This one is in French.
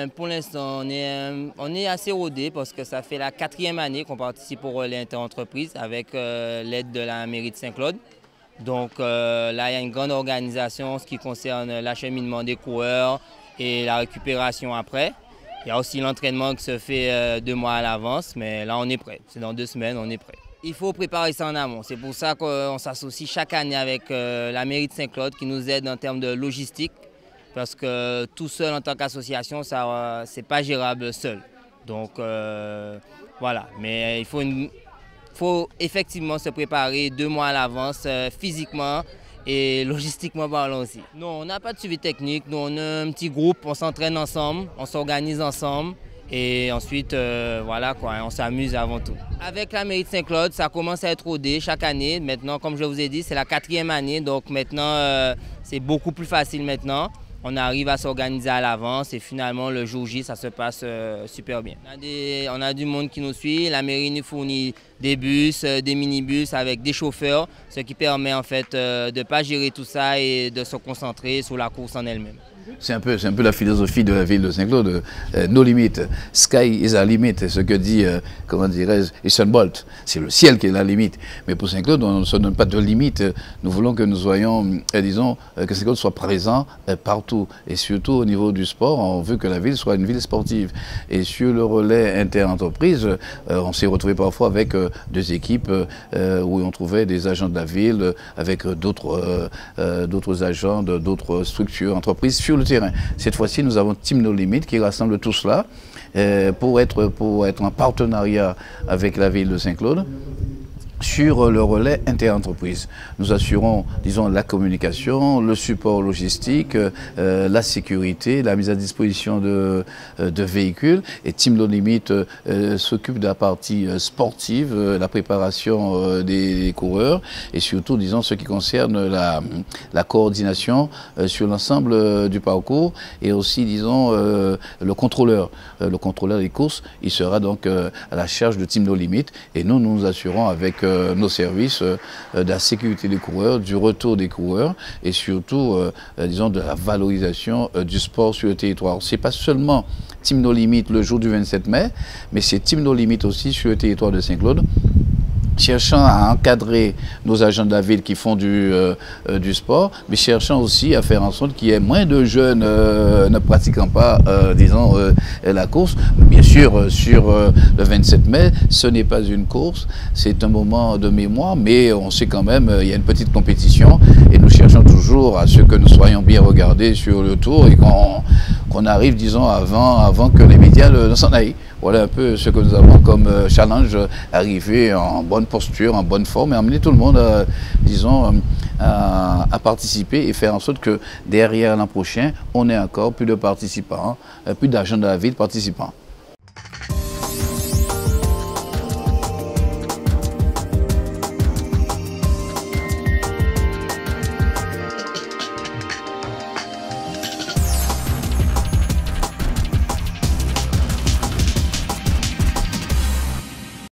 pour l'instant, on est assez rodé parce que ça fait la 4e année qu'on participe au relais interentreprise avec l'aide de la mairie de Saint-Claude. Donc là, il y a une grande organisation en ce qui concerne l'acheminement des coureurs et la récupération après. Il y a aussi l'entraînement qui se fait 2 mois à l'avance, mais là, on est prêt. C'est dans 2 semaines, on est prêt. Il faut préparer ça en amont. C'est pour ça qu'on s'associe chaque année avec la mairie de Saint-Claude qui nous aide en termes de logistique. Parce que tout seul en tant qu'association, ça c'est pas gérable seul. Donc voilà, mais il faut effectivement se préparer 2 mois à l'avance, physiquement et logistiquement parlant aussi. Non, on n'a pas de suivi technique, nous on a un petit groupe, on s'entraîne ensemble, on s'organise ensemble et ensuite voilà quoi, on s'amuse avant tout. Avec la mairie de Saint-Claude, ça commence à être rodé chaque année. Maintenant, comme je vous ai dit, c'est la 4e année, donc maintenant c'est beaucoup plus facile maintenant. On arrive à s'organiser à l'avance et finalement le jour J, ça se passe super bien. On a du monde qui nous suit, la mairie nous fournit des bus, des minibus avec des chauffeurs, ce qui permet en fait de ne pas gérer tout ça et de se concentrer sur la course en elle-même. C'est un peu la philosophie de la ville de Saint-Claude, no limit, sky is our limit, c'est ce que dit, comment dirais-je, Usain Bolt. C'est le ciel qui est la limite. Mais pour Saint-Claude, on ne se donne pas de limite. Nous voulons que nous soyons, disons, que Saint-Claude soit présent partout. Et surtout au niveau du sport, on veut que la ville soit une ville sportive. Et sur le relais inter-entreprise, on s'est retrouvé parfois avec 2 équipes où on trouvait des agents de la ville avec d'autres agents d'autres structures, entreprises sur le terrain. Cette fois-ci, nous avons Team No Limit qui rassemble tout cela pour être en partenariat avec la ville de Saint-Claude sur le relais interentreprise. Nous assurons, disons, la communication, le support logistique, la sécurité, la mise à disposition de véhicules. Et Team No Limit s'occupe de la partie sportive, la préparation des coureurs et surtout, disons, ce qui concerne la coordination sur l'ensemble du parcours et aussi, disons, le contrôleur des courses, il sera donc à la charge de Team No Limit et nous nous assurons avec nos services de la sécurité des coureurs, du retour des coureurs et surtout, disons, de la valorisation du sport sur le territoire. Ce n'est pas seulement Team No Limit le jour du 27 mai, mais c'est Team No Limit aussi sur le territoire de Saint-Claude, cherchant à encadrer nos agents de la ville qui font du sport, mais cherchant aussi à faire en sorte qu'il y ait moins de jeunes ne pratiquant pas, disons, la course. Bien sûr, sur le 27 mai, ce n'est pas une course, c'est un moment de mémoire, mais on sait quand même, il y a une petite compétition et nous cherchons toujours à ce que nous soyons bien regardés sur le tour et qu'on arrive, disons, avant que les médias ne s'en aillent. Voilà un peu ce que nous avons comme challenge, arriver en bonne posture, en bonne forme et amener tout le monde, disons, à participer et faire en sorte que derrière l'an prochain, on ait encore plus de participants, plus d'agents de la ville participants.